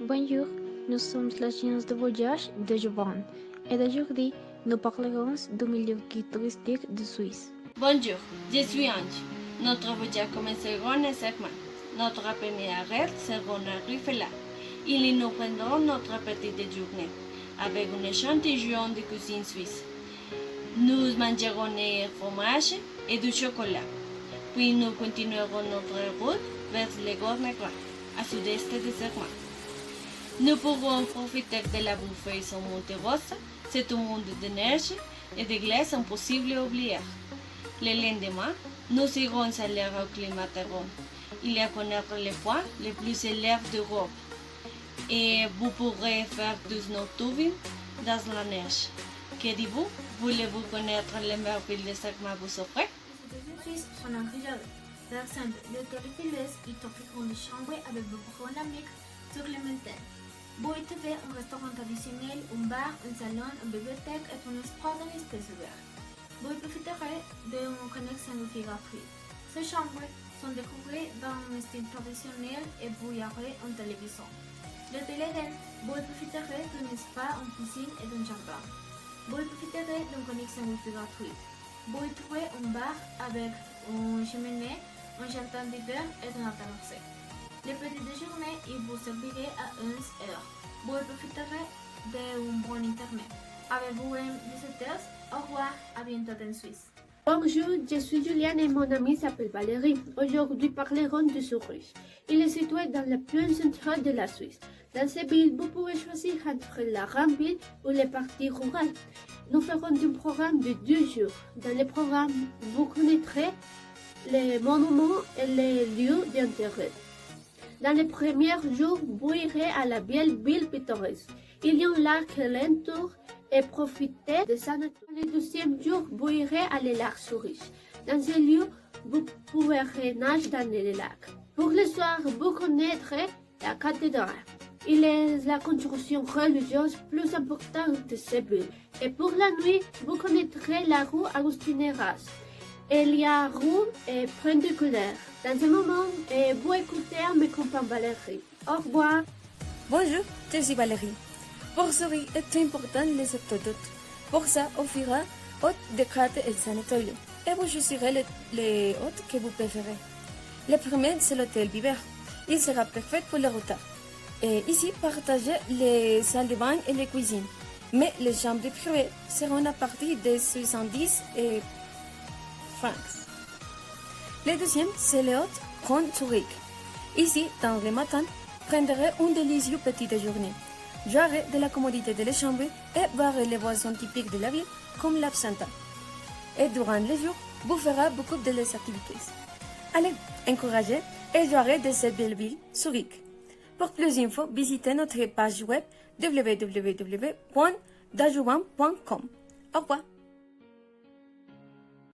Bonjour, nous sommes l'agence de voyage de Jovan et aujourd'hui nous parlerons du milieu guide touristique de Suisse. Bonjour, je suis Ange. Notre voyage commencera en segment. Notre premier arrêt sera à Rifela. Il nous prendrons notre petit déjeuner avec un échantillon de cuisine suisse. Nous mangerons du fromage et du chocolat. Puis nous continuerons notre route vers les Gornes Grands, à sud-est de segment. Nous pourrons profiter de la bouffée sur Monte Rosa, c'est un monde de neige et de glace impossible à oublier. Le lendemain, nous irons à l'air au climatéron. Il y a connaître les points les plus élevés d'Europe. Et vous pourrez faire du snowtubing dans la neige. Que dites-vous? Voulez-vous connaître les merveilles de Segma vous offrent? Les exercices sont agréables. Par exemple, le terrifiles y t'offriront des chambres avec beaucoup dynamique sur les montagnes. Vous y trouverez un restaurant traditionnel, un bar, un salon, une bibliothèque et un espace de espèces ouvertes. Vous profiterez d'une connexion Wi-Fi gratuite. Ces chambres sont décorées dans un style traditionnel et vous y aurez une télévision. Le Téléden, vous profiterez d'un spa, une piscine et d'un jardin. Vous profiterez d'une connexion Wi-Fi gratuite. Vous y trouverez un bar avec une cheminée, un jardin d'hiver et un alternatif. Le petit déjeuner, il vous servirait à 11 heures. Vous profiterez d'un bon internet. Avez-vous une visiteuse? Au revoir, à bientôt en Suisse. Bonjour, je suis Juliane et mon amie s'appelle Valérie. Aujourd'hui, parlerons de Zurich. Il est situé dans le plein central de la Suisse. Dans cette ville, vous pouvez choisir entre la grande ville ou les parties rurales. Nous ferons un programme de 2 jours. Dans le programme, vous connaîtrez les monuments et les lieux d'intérêt. Dans les premiers jours, vous irez à la belle ville pittoresque. Il y a un lac à l'entour et profitez de sa nature. Le deuxième jour, vous irez à le lac Zurich. Dans ce lieu, vous pourrez nager dans le lac. Pour le soir, vous connaîtrez la cathédrale. Il est la construction religieuse plus importante de cette ville. Et pour la nuit, vous connaîtrez la rue Augustin-Erras. Il y a rue et point de couleur. Dans ce moment, vous écoutez mes compagne Valérie. Au revoir. Bonjour, je suis Valérie. Pour Zurich est important les autoroutes. Pour ça, on fera hôte de carte et sanitaire. Et vous choisirez les hôtes que vous préférez. Le premier, c'est l'hôtel Biber. Il sera parfait pour le retard. Et ici, partagez les salles de bain et les cuisines. Mais les chambres privées seront à partir de 70 francs. Le deuxième, c'est le hôte Grand Zurich. Ici, dans le matin, prendrez un délicieux petit déjeuner. Jouerez de la commodité de la chambre et boirez les boissons typiques de la ville, comme l'absinthe. Et durant les jours, vous ferez beaucoup de les activités. Allez, encouragez et jouerez de cette belle ville, Zurich. Pour plus d'infos, visitez notre page web www.dajuan.com. Au revoir.